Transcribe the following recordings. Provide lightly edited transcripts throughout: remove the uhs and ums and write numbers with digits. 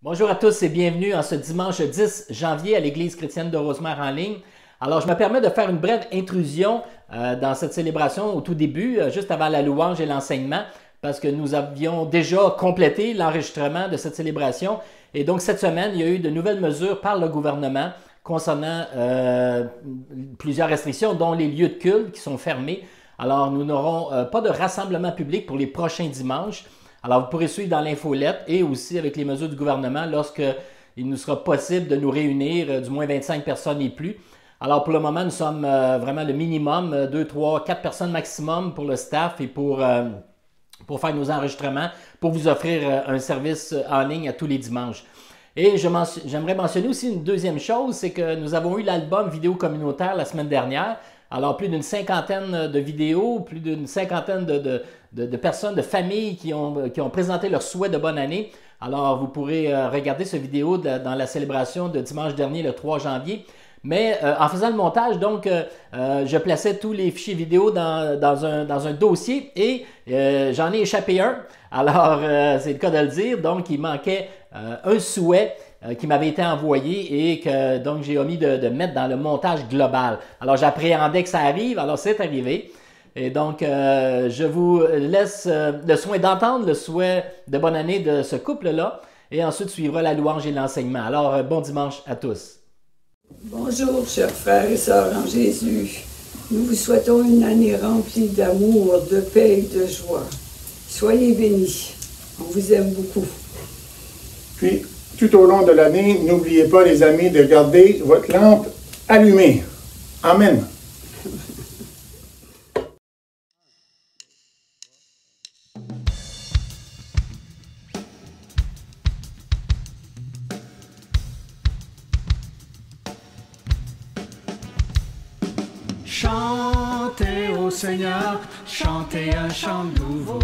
Bonjour à tous et bienvenue en ce dimanche 10 janvier à l'Église chrétienne de Rosemère en ligne. Alors, je me permets de faire une brève intrusion dans cette célébration au tout début, juste avant la louange et l'enseignement, parce que nous avions déjà complété l'enregistrement de cette célébration. Et donc, cette semaine, il y a eu de nouvelles mesures par le gouvernement concernant plusieurs restrictions, dont les lieux de culte qui sont fermés. Alors, nous n'aurons pas de rassemblement public pour les prochains dimanches. Alors, vous pourrez suivre dans l'infolette et aussi avec les mesures du gouvernement lorsqu'il nous sera possible de nous réunir, du moins 25 personnes et plus. Alors, pour le moment, nous sommes vraiment le minimum, 2, 3, 4 personnes maximum pour le staff et pour faire nos enregistrements, pour vous offrir un service en ligne à tous les dimanches. Et j'aimerais mentionner aussi une deuxième chose, c'est que nous avons eu l'album vidéo communautaire la semaine dernière. Alors, plus d'une cinquantaine de vidéos, plus d'une cinquantaine de personnes, de familles qui ont présenté leur souhait de bonne année. Alors, vous pourrez regarder cette vidéo dans la célébration de dimanche dernier, le 3 janvier. Mais en faisant le montage, donc, je plaçais tous les fichiers vidéo dans un dossier et j'en ai échappé un. Alors, c'est le cas de le dire. Donc, il manquait un souhait qui m'avait été envoyé et que donc j'ai omis de mettre dans le montage global. Alors, j'appréhendais que ça arrive. Alors, c'est arrivé. Et donc, je vous laisse le soin d'entendre le souhait de bonne année de ce couple-là. Et ensuite, suivra la louange et l'enseignement. Alors, bon dimanche à tous. Bonjour, chers frères et sœurs en Jésus. Nous vous souhaitons une année remplie d'amour, de paix et de joie. Soyez bénis. On vous aime beaucoup. Puis, tout au long de l'année, n'oubliez pas, les amis, de garder votre lampe allumée. Amen. Chantez au Seigneur, chantez un chant nouveau.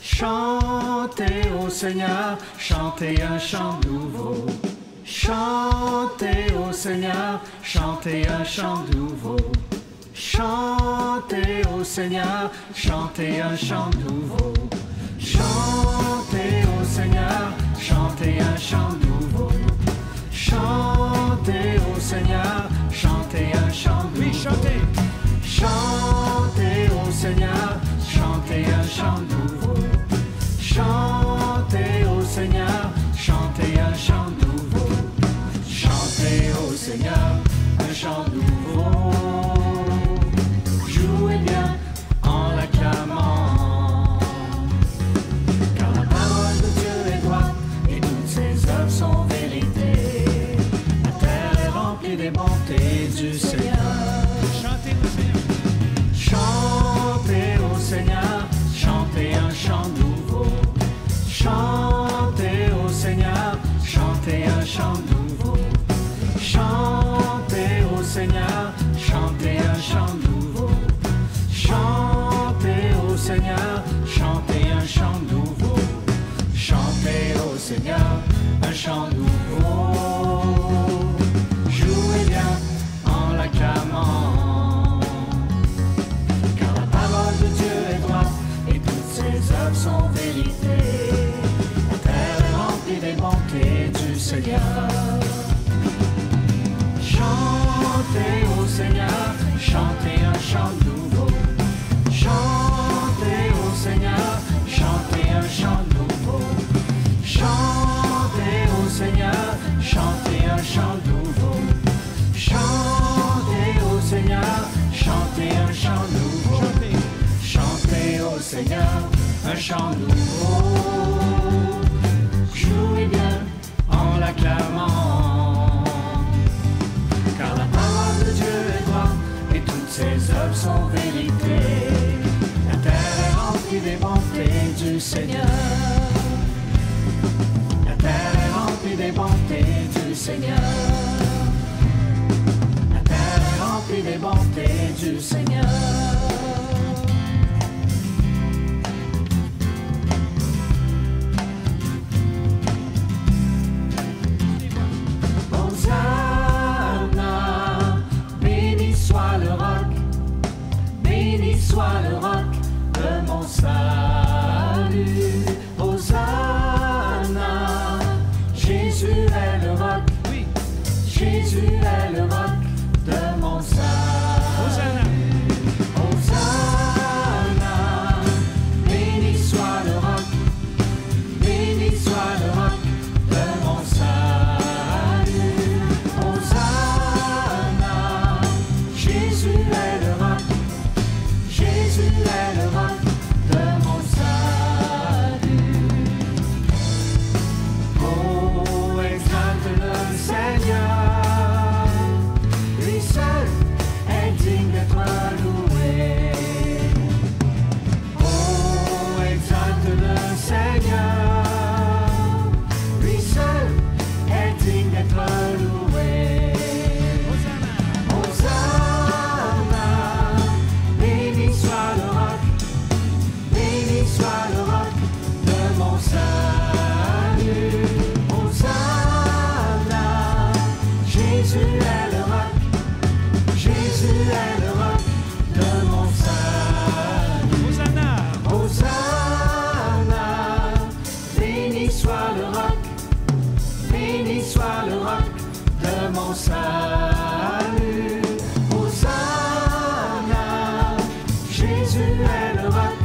Chantez au Seigneur, chantez un chant nouveau. Chantez au Seigneur, chantez un chant nouveau. Chantez au Seigneur, chantez un chant nouveau. Chantez au Seigneur, chantez un chant nouveau. Chantez au Seigneur, chantez un chant nouveau. Oui, chantez. Chantez au Seigneur, chantez un chant nouveau. Chantez au Seigneur, chantez un chant nouveau. Chantez au Seigneur, un chant nouveau. Jouez bien en l'acclamant. Car la parole de Dieu est droite et toutes ses œuvres sont vérité. La terre est remplie des bontés du Seigneur. Chantez au Seigneur. Chantez au Seigneur, chantez un chant nouveau. Chantez au Seigneur, chantez un chant nouveau. Chantez au Seigneur, chantez un chant nouveau. Chantez au Seigneur, chantez un chant nouveau. Chantez au Seigneur, un chant nouveau. Jouez bien en l'acclamant. Car la parole de Dieu est droite et toutes ses œuvres sont vérité. La terre est remplie des bontés du Seigneur. Chantez au Seigneur, chantez un chant nouveau. Chantez au Seigneur, chantez un chant nouveau. Chantez au Seigneur, chantez un chant nouveau. Chantez au Seigneur, chantez un chant nouveau. Chantez au Seigneur, un chant nouveau. Jouez bien en l'acclamant. Car la parole de Dieu est droite et toutes ses œuvres sont vérité. La terre est remplie des bontés du Seigneur. La terre est remplie des bontés du Seigneur. La terre est remplie des bontés du Seigneur. Hosanna, béni soit le roc, béni soit le roc de mon salut. Hosanna, Jésus. Jésus est le roc de mon salut. Hosanna. Hosanna. Béni soit le roc. Béni soit le roc de mon salut. Hosanna. Jésus est le roc. Jésus est le roc de mon salut. Oh, exalte le Seigneur, lui seul est digne d'être loué. Oh, exalte le Seigneur, lui seul est digne d'être loué. Hosanna, béni soit le roc, béni soit le roc de mon salut. Hosanna, Jésus est le roc, Jésus est le roc de mon salut. Hosanna, Hosanna, béni soit le roc, béni soit le roc de mon salut. Hosanna, Jésus est le roc,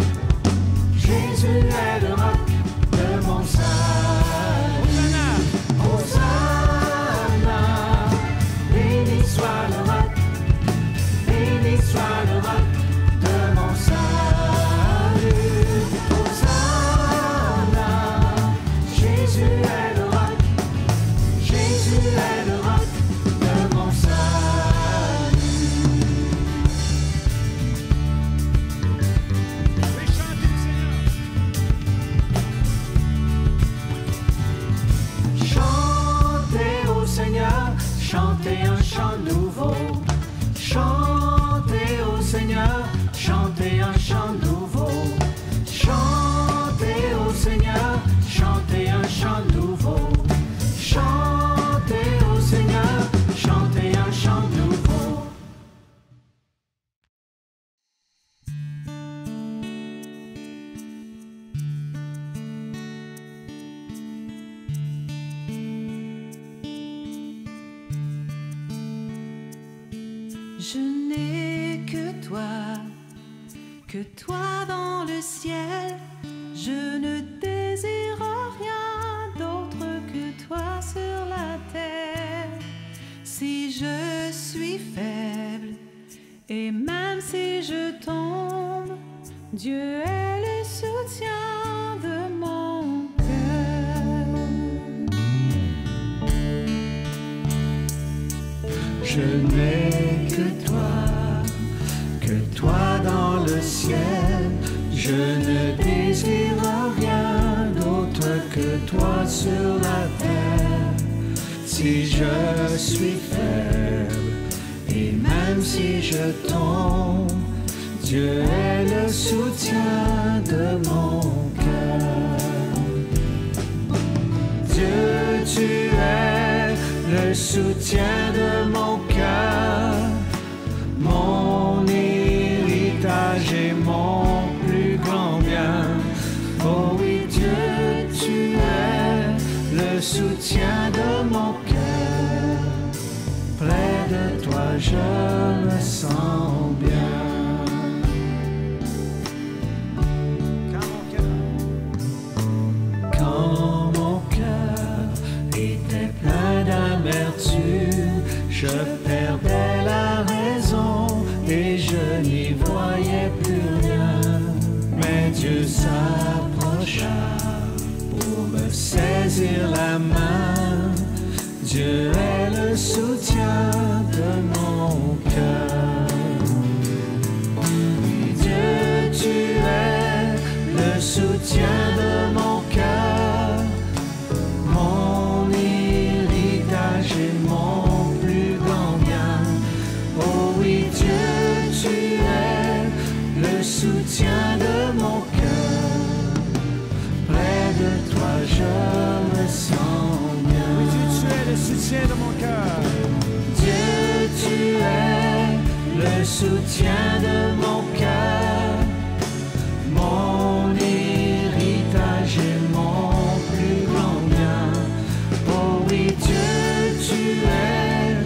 Jésus est le roc de mon salut. Hosanna, béni soit le roc, béni soit le roc de mon salut. Hosanna, Jésus est le roc, Jésus est le roc de mon salut. Chantez au Seigneur, chantez un chant nouveau. Chantez au Seigneur, chantez un chant nouveau. Chantez au Seigneur, chantez un chant nouveau. Chantez au Seigneur, chantez un chant nouveau. Je n'ai que toi dans le ciel. Je ne désire rien d'autre que toi sur la terre. Si je suis faible et même si je tombe, Dieu est le soutien de mon cœur. Je n'ai que toi dans le ciel. Je ne désire rien d'autre que toi sur la terre. Si je suis faible et même si je tombe, Dieu est le soutien de mon cœur. Dieu, tu es le soutien de mon cœur, mon héritage et mon plus grand bien. Oh oui, Dieu, tu es le soutien de mon cœur. Près de toi, je me sens bien. Quand mon cœur était plein d'amertume, je perdais la raison et je n'y voyais plus rien. Mais Dieu s'approcha pour me saisir la main. Dieu est le soutien de mon cœur. Dieu, tu es le soutien de mon cœur, mon héritage et mon plus grand bien. Oh oui, Dieu, tu es le soutien de mon cœur. Près de toi, je me sens bien. Oui, Dieu, tu es le soutien de mon cœur. Dieu, tu es le soutien de mon cœur, mon héritage et mon plus grand bien. Oh oui, Dieu, tu es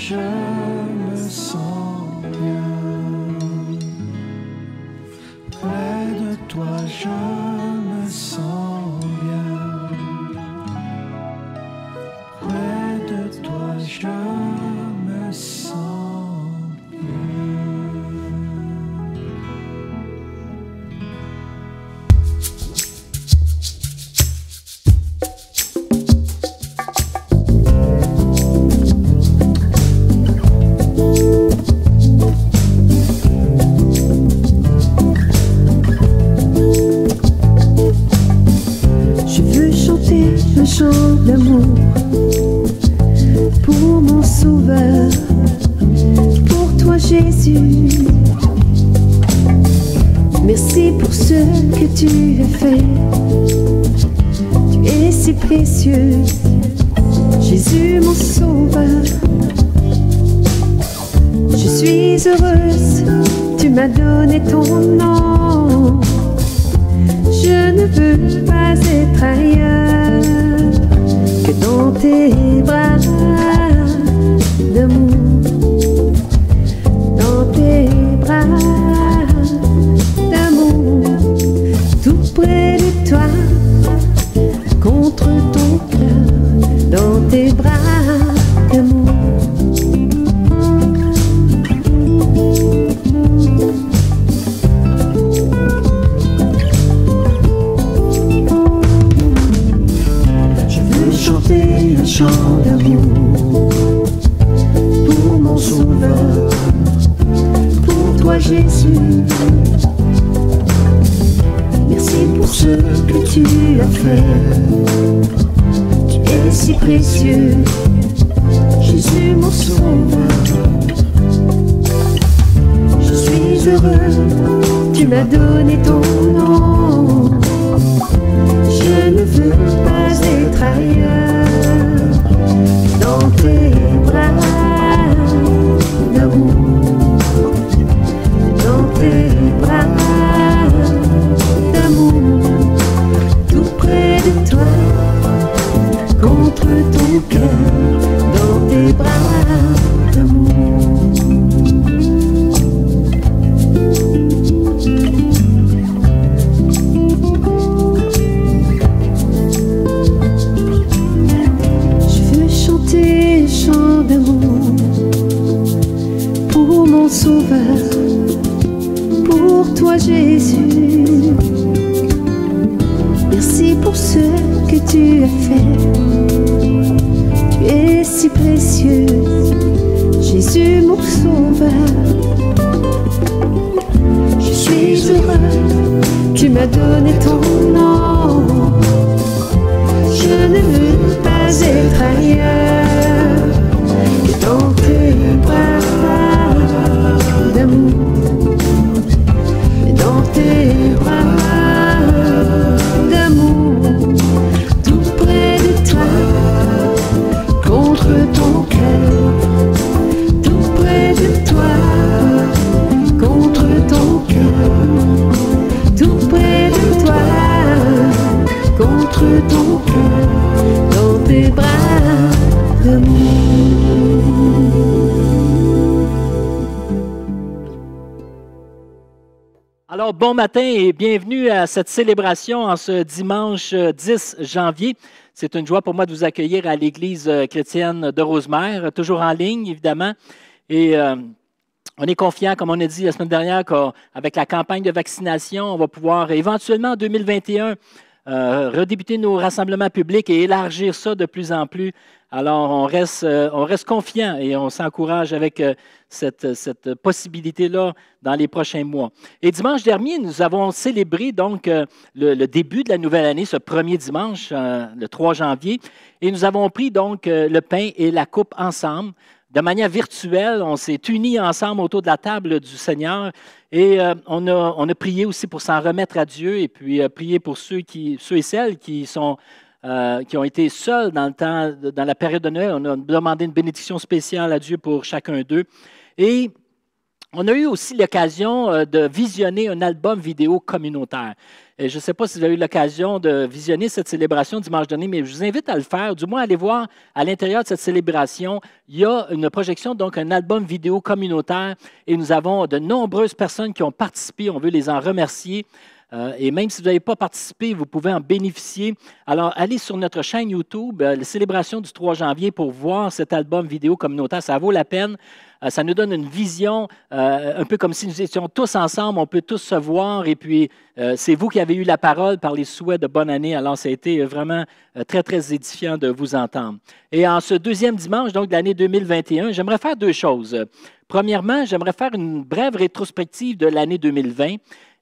je me sens bien. Près de toi, je me sens bien. Près de toi, je me sens bien. Un chant d'amour pour mon sauveur, pour toi Jésus. Merci pour ce que tu as fait, tu es si précieux, Jésus mon sauveur. Je suis heureuse, tu m'as donné ton nom, je ne veux pas être ailleurs que dans tes bras d'amour, dans tes bras d'amour, tout près de toi, contre ton cœur, dans tes bras d'amour. Un chant d'amour pour mon sauveur, pour toi Jésus. Merci pour ce que tu as fait, tu es si précieux, Jésus mon sauveur. Je suis heureux, tu m'as donné ton nom, je ne veux pas être ailleurs dans tes bras d'amour, dans tes bras d'amour, tout près de toi, contre ton cœur, dans tes bras d'amour. Chant d'amour pour mon sauveur, pour toi Jésus. Merci pour ce que tu as fait, tu es si précieux, Jésus mon sauveur. Je suis heureux, tu m'as donné ton nom, je ne veux pas être ailleurs que dans tes bras d'amour, dans tes bras d'amour, tout près de toi, contre ton cœur, tout près de toi, contre ton cœur, tout près de toi, contre ton cœur, dans tes bras d'amour. Alors, bon matin et bienvenue à cette célébration en ce dimanche 10 janvier. C'est une joie pour moi de vous accueillir à l'Église chrétienne de Rosemère, toujours en ligne, évidemment. Et on est confiant, comme on a dit la semaine dernière, qu'avec la campagne de vaccination, on va pouvoir éventuellement en 2021 redébuter nos rassemblements publics et élargir ça de plus en plus. Alors, on reste confiant et on s'encourage avec cette possibilité-là dans les prochains mois. Et dimanche dernier, nous avons célébré donc le début de la nouvelle année, ce premier dimanche, le 3 janvier, et nous avons pris donc le pain et la coupe ensemble. De manière virtuelle, on s'est unis ensemble autour de la table du Seigneur et on a prié aussi pour s'en remettre à Dieu et puis prier pour ceux et celles qui ont été seuls dans la période de Noël. On a demandé une bénédiction spéciale à Dieu pour chacun d'eux. Et On a eu aussi l'occasion de visionner un album vidéo communautaire. Et je ne sais pas si vous avez eu l'occasion de visionner cette célébration dimanche dernier, mais je vous invite à le faire. Du moins, allez voir à l'intérieur de cette célébration, il y a une projection, donc un album vidéo communautaire. Et nous avons de nombreuses personnes qui ont participé. On veut les en remercier. Et même si vous n'avez pas participé, vous pouvez en bénéficier. Alors, allez sur notre chaîne YouTube, la célébration du 3 janvier, pour voir cet album vidéo communautaire. Ça vaut la peine. Ça nous donne une vision, un peu comme si nous étions tous ensemble, on peut tous se voir. Et puis, c'est vous qui avez eu la parole par les souhaits de bonne année. Alors, ça a été vraiment très, très édifiant de vous entendre. Et en ce deuxième dimanche, donc de l'année 2021, j'aimerais faire deux choses. Premièrement, j'aimerais faire une brève rétrospective de l'année 2020.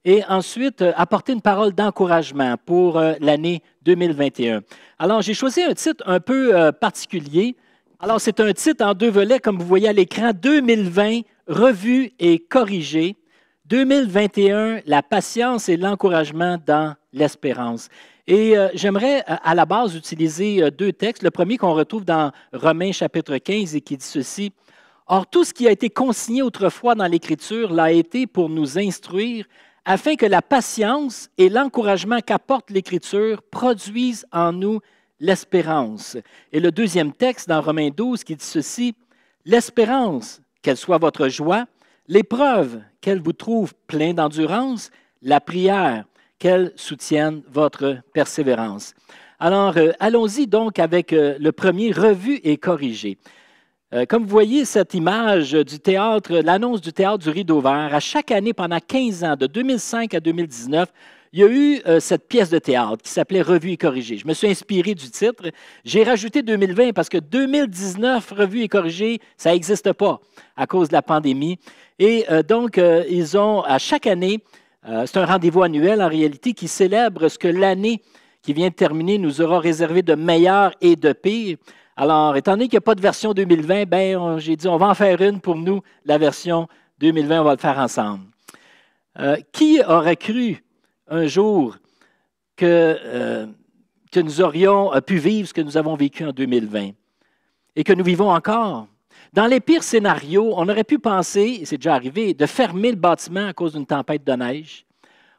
Et ensuite, apporter une parole d'encouragement pour l'année 2021. Alors, j'ai choisi un titre un peu particulier. Alors, c'est un titre en deux volets, comme vous voyez à l'écran, 2020, revue et corrigée. 2021, la patience et l'encouragement dans l'espérance. Et j'aimerais à la base utiliser deux textes. Le premier qu'on retrouve dans Romains chapitre 15 et qui dit ceci. « Or, tout ce qui a été consigné autrefois dans l'Écriture l'a été pour nous instruire, afin que la patience et l'encouragement qu'apporte l'Écriture produisent en nous l'espérance. » Et le deuxième texte dans Romains 12 qui dit ceci, « L'espérance, qu'elle soit votre joie, l'épreuve, qu'elle vous trouve plein d'endurance, la prière, qu'elle soutienne votre persévérance. » Alors, allons-y donc avec le premier, revue et corrigé. Comme vous voyez, cette image du théâtre, l'annonce du théâtre du Rideau Vert, à chaque année, pendant 15 ans, de 2005 à 2019, il y a eu cette pièce de théâtre qui s'appelait « Revue et corrigée ». Je me suis inspiré du titre. J'ai rajouté 2020 parce que 2019, Revue et corrigée, ça n'existe pas à cause de la pandémie. Et donc, ils ont, à chaque année, c'est un rendez-vous annuel en réalité qui célèbre ce que l'année qui vient de terminer nous aura réservé de meilleur et de pire. Alors, étant donné qu'il n'y a pas de version 2020, j'ai dit on va en faire une pour nous, la version 2020, on va le faire ensemble. Qui aurait cru un jour que nous aurions pu vivre ce que nous avons vécu en 2020 et que nous vivons encore? Dans les pires scénarios, on aurait pu penser, et c'est déjà arrivé, de fermer le bâtiment à cause d'une tempête de neige.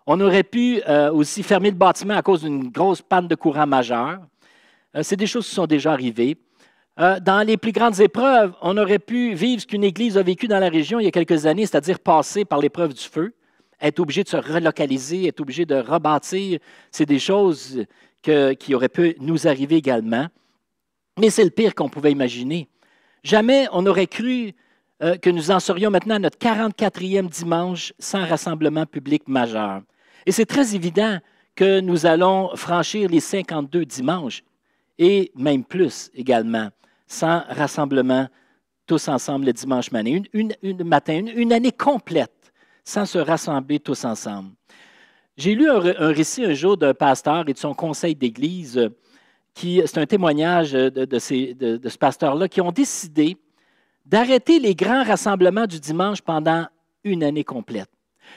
On aurait pu aussi fermer le bâtiment à cause d'une grosse panne de courant majeure. C'est des choses qui sont déjà arrivées. Dans les plus grandes épreuves, on aurait pu vivre ce qu'une Église a vécu dans la région il y a quelques années, c'est-à-dire passer par l'épreuve du feu, être obligé de se relocaliser, être obligé de rebâtir. C'est des choses qui auraient pu nous arriver également. Mais c'est le pire qu'on pouvait imaginer. Jamais on n'aurait cru que nous en serions maintenant à notre 44e dimanche sans rassemblement public majeur. Et c'est très évident que nous allons franchir les 52 dimanches, et même plus également, sans rassemblement tous ensemble le dimanche matin. Une année complète sans se rassembler tous ensemble. J'ai lu un récit un jour d'un pasteur et de son conseil d'église, c'est un témoignage de ce pasteur-là, qui ont décidé d'arrêter les grands rassemblements du dimanche pendant une année complète.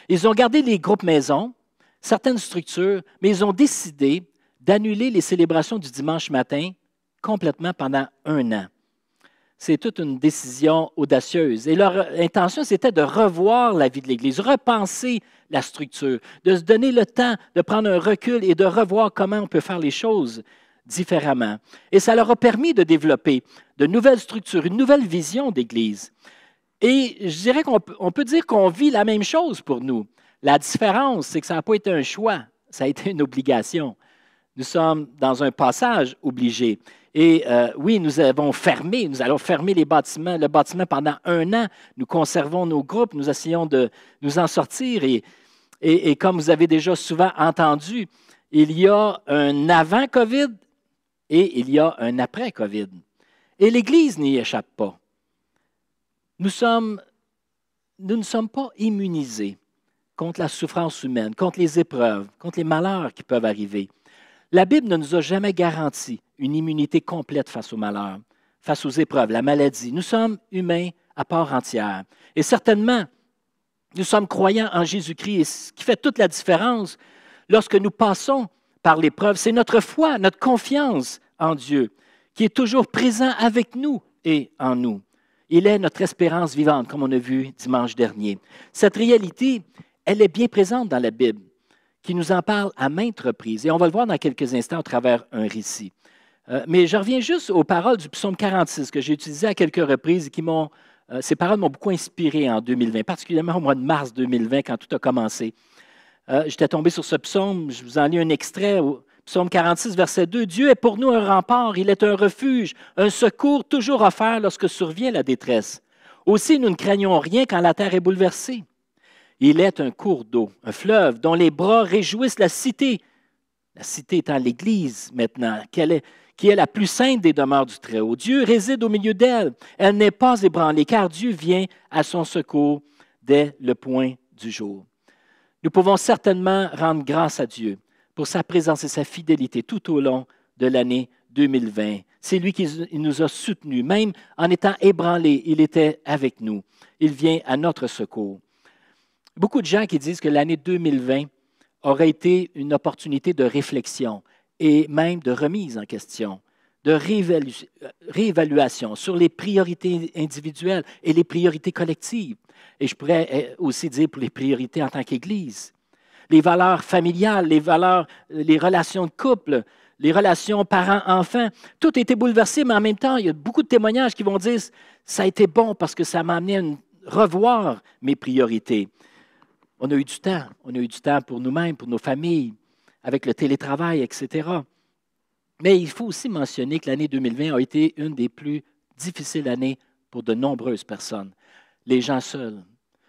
Ils ont gardé les groupes maisons, certaines structures, mais ils ont décidé d'annuler les célébrations du dimanche matin complètement pendant un an. C'est toute une décision audacieuse. Et leur intention, c'était de revoir la vie de l'Église, repenser la structure, de se donner le temps de prendre un recul et de revoir comment on peut faire les choses différemment. Et ça leur a permis de développer de nouvelles structures, une nouvelle vision d'Église. Et je dirais qu'on peut dire qu'on vit la même chose pour nous. La différence, c'est que ça n'a pas été un choix, ça a été une obligation. Nous sommes dans un passage obligé. Et oui, nous allons fermer le bâtiment pendant un an. Nous conservons nos groupes, nous essayons de nous en sortir. Et comme vous avez déjà souvent entendu, il y a un avant-COVID et il y a un après-COVID. Et l'Église n'y échappe pas. Nous ne sommes pas immunisés contre la souffrance humaine, contre les épreuves, contre les malheurs qui peuvent arriver. La Bible ne nous a jamais garanti une immunité complète face aux malheurs, face aux épreuves, la maladie. Nous sommes humains à part entière. Et certainement, nous sommes croyants en Jésus-Christ. Et ce qui fait toute la différence lorsque nous passons par l'épreuve, c'est notre foi, notre confiance en Dieu, qui est toujours présent avec nous et en nous. Il est notre espérance vivante, comme on a vu dimanche dernier. Cette réalité, elle est bien présente dans la Bible, qui nous en parle à maintes reprises. Et on va le voir dans quelques instants au travers un récit. Mais je reviens juste aux paroles du psaume 46 que j'ai utilisées à quelques reprises et qui ces paroles m'ont beaucoup inspiré en 2020, particulièrement au mois de mars 2020, quand tout a commencé. J'étais tombé sur ce psaume, je vous en lis un extrait, au psaume 46, verset 2. « Dieu est pour nous un rempart, il est un refuge, un secours toujours offert lorsque survient la détresse. Aussi, nous ne craignons rien quand la terre est bouleversée. Il est un cours d'eau, un fleuve, dont les bras réjouissent la cité. » La cité étant l'Église maintenant, qui est la plus sainte des demeures du Très-Haut. Dieu réside au milieu d'elle. Elle n'est pas ébranlée, car Dieu vient à son secours dès le point du jour. Nous pouvons certainement rendre grâce à Dieu pour sa présence et sa fidélité tout au long de l'année 2020. C'est lui qui nous a soutenus. Même en étant ébranlés, il était avec nous. Il vient à notre secours. Beaucoup de gens qui disent que l'année 2020 aurait été une opportunité de réflexion et même de remise en question, de réévaluation sur les priorités individuelles et les priorités collectives. Et je pourrais aussi dire pour les priorités en tant qu'Église. Les valeurs familiales, les relations de couple, les relations parents-enfants, tout a été bouleversé, mais en même temps, il y a beaucoup de témoignages qui vont dire « ça a été bon parce que ça m'a amené à revoir mes priorités ». On a eu du temps pour nous-mêmes, pour nos familles, avec le télétravail, etc. Mais il faut aussi mentionner que l'année 2020 a été une des plus difficiles années pour de nombreuses personnes. Les gens seuls.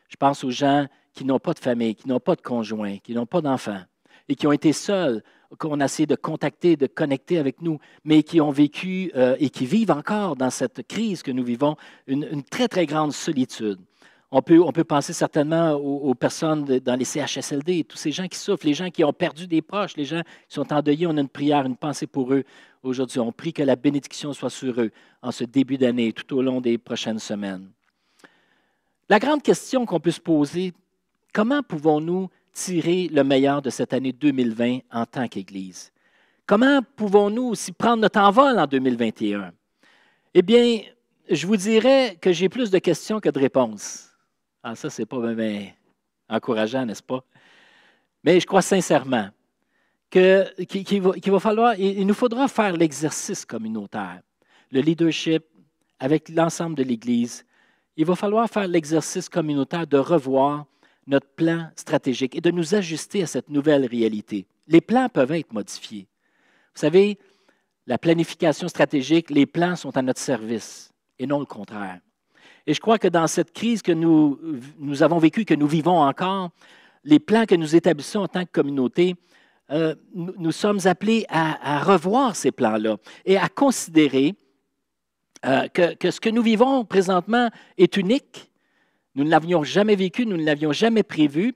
Je pense aux gens qui n'ont pas de famille, qui n'ont pas de conjoint, qui n'ont pas d'enfants et qui ont été seuls, qu'on a essayé de contacter, de connecter avec nous, mais qui ont vécu et qui vivent encore dans cette crise que nous vivons, une très, très grande solitude. On peut penser certainement aux personnes dans les CHSLD, tous ces gens qui souffrent, les gens qui ont perdu des proches, les gens qui sont endeuillés. On a une prière, une pensée pour eux aujourd'hui. On prie que la bénédiction soit sur eux en ce début d'année, tout au long des prochaines semaines. La grande question qu'on peut se poser, comment pouvons-nous tirer le meilleur de cette année 2020 en tant qu'Église? Comment pouvons-nous aussi prendre notre envol en 2021? Eh bien, je vous dirais que j'ai plus de questions que de réponses. Ah, ça, c'est pas bien encourageant, n'est-ce pas? Mais je crois sincèrement qu'il nous faudra faire l'exercice communautaire, le leadership avec l'ensemble de l'Église. Il va falloir faire l'exercice communautaire de revoir notre plan stratégique et de nous ajuster à cette nouvelle réalité. Les plans peuvent être modifiés. Vous savez, la planification stratégique, les plans sont à notre service et non le contraire. Et je crois que dans cette crise que nous avons vécue, que nous vivons encore, les plans que nous établissons en tant que communauté, nous sommes appelés à revoir ces plans-là et à considérer que ce que nous vivons présentement est unique. Nous ne l'avions jamais vécu, nous ne l'avions jamais prévu.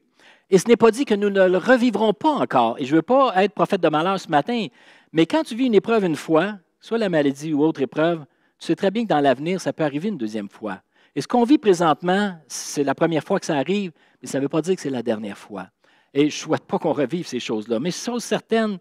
Et ce n'est pas dit que nous ne le revivrons pas encore. Et je ne veux pas être prophète de malheur ce matin, mais quand tu vis une épreuve une fois, soit la maladie ou autre épreuve, tu sais très bien que dans l'avenir, ça peut arriver une deuxième fois. Et ce qu'on vit présentement, c'est la première fois que ça arrive, mais ça ne veut pas dire que c'est la dernière fois. Et je ne souhaite pas qu'on revive ces choses-là. Mais chose certaine,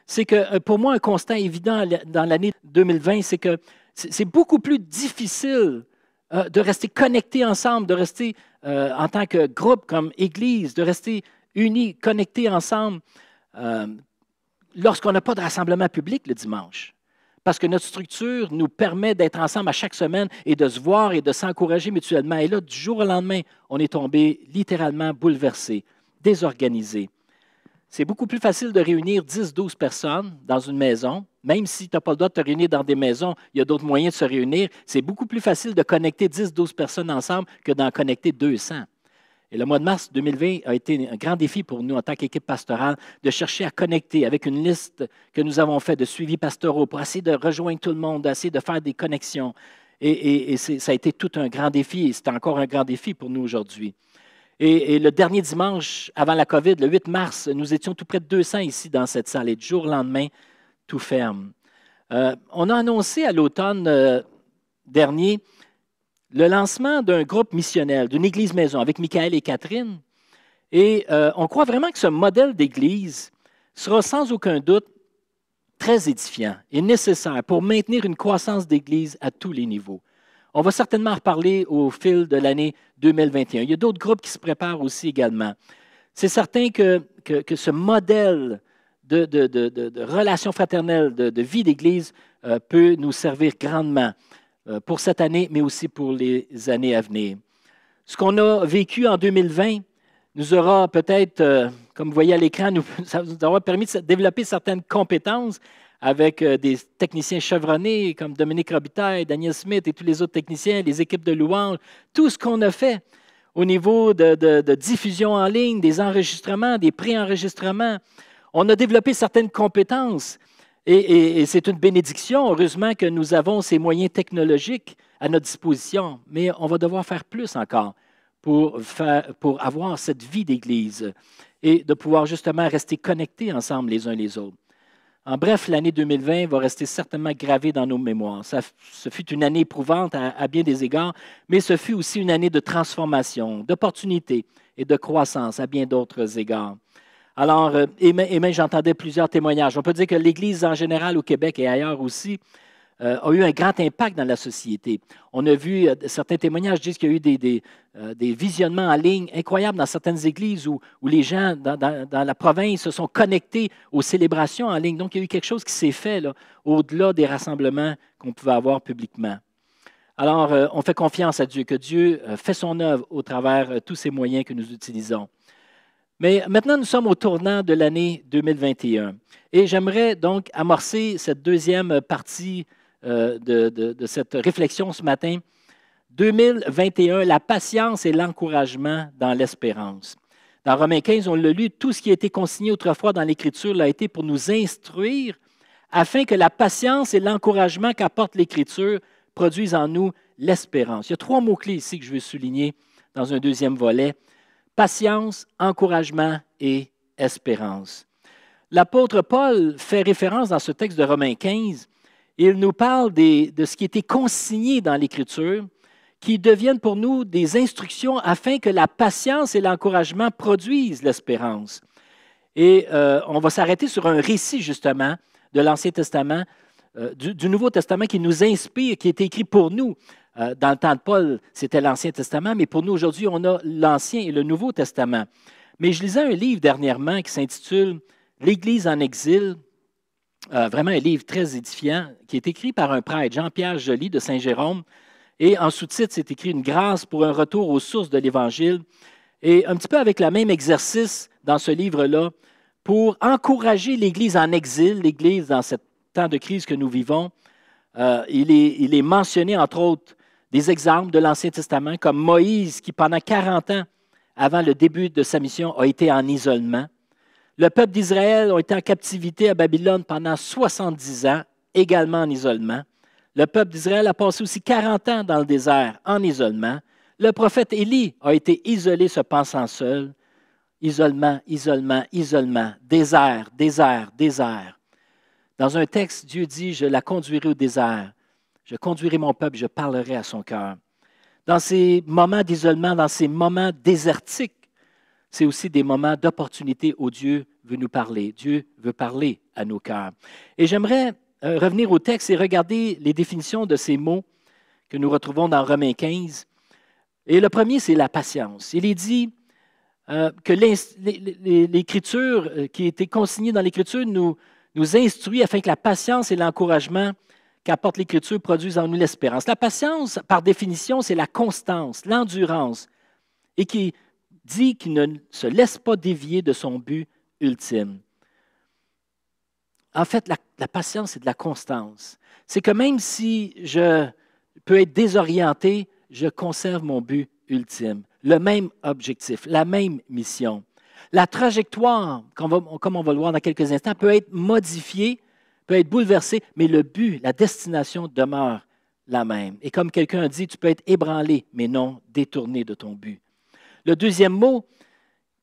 c'est que pour moi, un constat évident dans l'année 2020, c'est que c'est beaucoup plus difficile de rester connectés ensemble, de rester en tant que groupe, comme Église, de rester unis, connectés ensemble lorsqu'on n'a pas de rassemblement public le dimanche. Parce que notre structure nous permet d'être ensemble à chaque semaine et de se voir et de s'encourager mutuellement. Et là, du jour au lendemain, on est tombé littéralement bouleversé, désorganisé. C'est beaucoup plus facile de réunir 10-12 personnes dans une maison. Même si tu n'as pas le droit de te réunir dans des maisons, il y a d'autres moyens de se réunir. C'est beaucoup plus facile de connecter 10-12 personnes ensemble que d'en connecter 200. Et le mois de mars 2020 a été un grand défi pour nous en tant qu'équipe pastorale de chercher à connecter avec une liste que nous avons faite de suivis pastoraux pour essayer de rejoindre tout le monde, d'essayer de faire des connexions. Et ça a été tout un grand défi et c'est encore un grand défi pour nous aujourd'hui. Et le dernier dimanche avant la COVID, le 8 mars, nous étions tout près de 200 ici dans cette salle. Et du jour au lendemain, tout ferme. On a annoncé à l'automne dernier le lancement d'un groupe missionnel, d'une église maison avec Michael et Catherine. Et on croit vraiment que ce modèle d'église sera sans aucun doute très édifiant et nécessaire pour maintenir une croissance d'église à tous les niveaux. On va certainement en reparler au fil de l'année 2021. Il y a d'autres groupes qui se préparent aussi également. C'est certain que ce modèle de relation fraternelle, de vie d'Église peut nous servir grandement pour cette année, mais aussi pour les années à venir. Ce qu'on a vécu en 2020 nous aura peut-être, comme vous voyez à l'écran, ça nous aura permis de développer certaines compétences avec des techniciens chevronnés comme Dominique Robitaille, Daniel Smith et tous les autres techniciens, les équipes de louange, tout ce qu'on a fait au niveau de diffusion en ligne, des enregistrements, des pré-enregistrements. On a développé certaines compétences et c'est une bénédiction, heureusement, que nous avons ces moyens technologiques à notre disposition, mais on va devoir faire plus encore pour avoir cette vie d'Église et de pouvoir justement rester connectés ensemble les uns les autres. En bref, l'année 2020 va rester certainement gravée dans nos mémoires. Ce fut une année éprouvante à bien des égards, mais ce fut aussi une année de transformation, d'opportunité et de croissance à bien d'autres égards. Alors, et même j'entendais plusieurs témoignages. On peut dire que l'Église en général au Québec et ailleurs aussi a eu un grand impact dans la société. On a vu, certains témoignages disent qu'il y a eu des visionnements en ligne incroyables dans certaines églises où les gens dans la province se sont connectés aux célébrations en ligne. Donc, il y a eu quelque chose qui s'est fait là, au-delà des rassemblements qu'on pouvait avoir publiquement. Alors, on fait confiance à Dieu, que Dieu fait son œuvre au travers tous ces moyens que nous utilisons. Mais maintenant, nous sommes au tournant de l'année 2021. Et j'aimerais donc amorcer cette deuxième partie de cette réflexion ce matin. 2021, la patience et l'encouragement dans l'espérance. Dans Romains 15, on l'a lu, tout ce qui a été consigné autrefois dans l'Écriture l'a été pour nous instruire afin que la patience et l'encouragement qu'apporte l'Écriture produisent en nous l'espérance. Il y a 3 mots-clés ici que je veux souligner dans un deuxième volet. Patience, encouragement et espérance. L'apôtre Paul fait référence dans ce texte de Romains 15. Il nous parle de ce qui était consigné dans l'Écriture, qui deviennent pour nous des instructions afin que la patience et l'encouragement produisent l'espérance. Et on va s'arrêter sur un récit, justement, de l'Ancien Testament, du Nouveau Testament qui nous inspire, qui est écrit pour nous. Dans le temps de Paul, c'était l'Ancien Testament, mais pour nous, aujourd'hui, on a l'Ancien et le Nouveau Testament. Mais je lisais un livre dernièrement qui s'intitule « L'Église en exil », vraiment un livre très édifiant, qui est écrit par un prêtre, Jean-Pierre Joly de Saint-Jérôme, et en sous-titre, c'est écrit « Une grâce pour un retour aux sources de l'Évangile ». Et un petit peu avec le même exercice dans ce livre-là, pour encourager l'Église en exil, l'Église dans ce temps de crise que nous vivons, il est mentionné, entre autres, des exemples de l'Ancien Testament, comme Moïse, qui pendant 40 ans, avant le début de sa mission, a été en isolement. Le peuple d'Israël a été en captivité à Babylone pendant 70 ans, également en isolement. Le peuple d'Israël a passé aussi 40 ans dans le désert, en isolement. Le prophète Élie a été isolé, se pensant seul. Isolement, isolement, isolement, désert, désert, désert. Dans un texte, Dieu dit, « Je la conduirai au désert. Je conduirai mon peuple, je parlerai à son cœur. » Dans ces moments d'isolement, dans ces moments désertiques, c'est aussi des moments d'opportunité où Dieu veut nous parler. Dieu veut parler à nos cœurs. Et j'aimerais revenir au texte et regarder les définitions de ces mots que nous retrouvons dans Romains 15. Et le premier, c'est la patience. Il est dit que l'Écriture qui a été consignée dans l'Écriture nous instruit afin que la patience et l'encouragement qu'apporte l'Écriture produisent en nous l'espérance. La patience, par définition, c'est la constance, l'endurance, et qui dit qu'il ne se laisse pas dévier de son but ultime. En fait, la patience, c'est de la constance. C'est que même si je peux être désorienté, je conserve mon but ultime, le même objectif, la même mission. La trajectoire, comme on va le voir dans quelques instants, peut être modifiée, peut être bouleversée, mais le but, la destination demeure la même. Et comme quelqu'un a dit, tu peux être ébranlé, mais non détourné de ton but. Le deuxième mot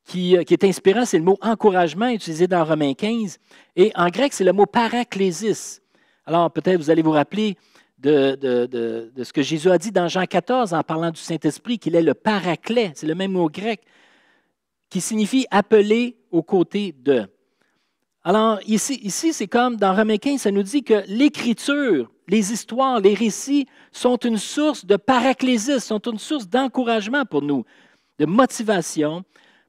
qui est inspirant, c'est le mot encouragement utilisé dans Romains 15. Et en grec, c'est le mot paraklésis. Alors, peut-être vous allez vous rappeler de ce que Jésus a dit dans Jean 14 en parlant du Saint-Esprit, qu'il est le paraclet. C'est le même mot grec qui signifie appeler aux côtés de. Alors, ici c'est comme dans Romains 15, ça nous dit que l'Écriture, les histoires, les récits sont une source de paraclésis, sont une source d'encouragement pour nous, de motivation,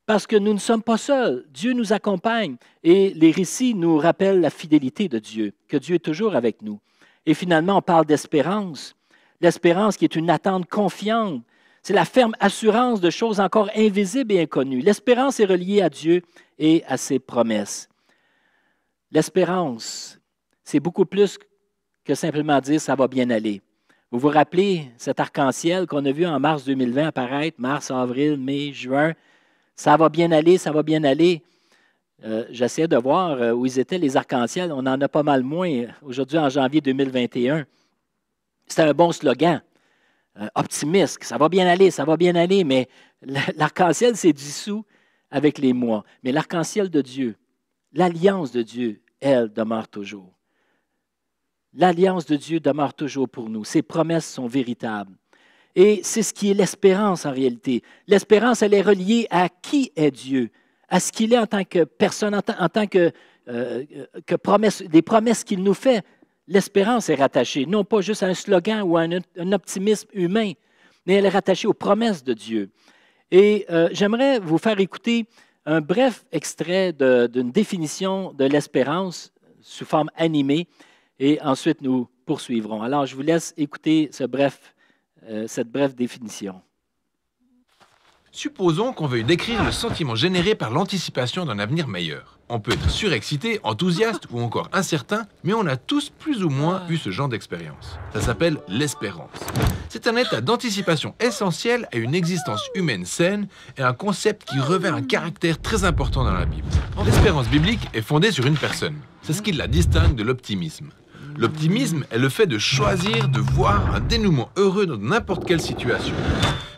parce que nous ne sommes pas seuls. Dieu nous accompagne et les récits nous rappellent la fidélité de Dieu, que Dieu est toujours avec nous. Et finalement, on parle d'espérance. L'espérance qui est une attente confiante. C'est la ferme assurance de choses encore invisibles et inconnues. L'espérance est reliée à Dieu et à ses promesses. L'espérance, c'est beaucoup plus que simplement dire « ça va bien aller ». Vous vous rappelez cet arc-en-ciel qu'on a vu en mars 2020 apparaître, mars, avril, mai, juin. Ça va bien aller, ça va bien aller. J'essaie de voir où ils étaient les arcs-en-ciel. On en a pas mal moins aujourd'hui en janvier 2021. C'était un bon slogan, optimiste. Ça va bien aller, mais l'arc-en-ciel s'est dissous avec les mois. Mais l'arc-en-ciel de Dieu, l'alliance de Dieu, elle demeure toujours. L'alliance de Dieu demeure toujours pour nous. Ses promesses sont véritables. Et c'est ce qui est l'espérance en réalité. L'espérance, elle est reliée à qui est Dieu, à ce qu'il est en tant que personne, en tant que promesse, des promesses qu'il nous fait. L'espérance est rattachée, non pas juste à un slogan ou à un optimisme humain, mais elle est rattachée aux promesses de Dieu. Et j'aimerais vous faire écouter un bref extrait d'une définition de l'espérance sous forme animée, et ensuite nous poursuivrons. Alors, je vous laisse écouter cette brève définition. Supposons qu'on veuille décrire le sentiment généré par l'anticipation d'un avenir meilleur. On peut être surexcité, enthousiaste ou encore incertain, mais on a tous plus ou moins eu ce genre d'expérience. Ça s'appelle l'espérance. C'est un état d'anticipation essentiel à une existence humaine saine et un concept qui revêt un caractère très important dans la Bible. L'espérance biblique est fondée sur une personne. C'est ce qui la distingue de l'optimisme. L'optimisme est le fait de choisir de voir un dénouement heureux dans n'importe quelle situation.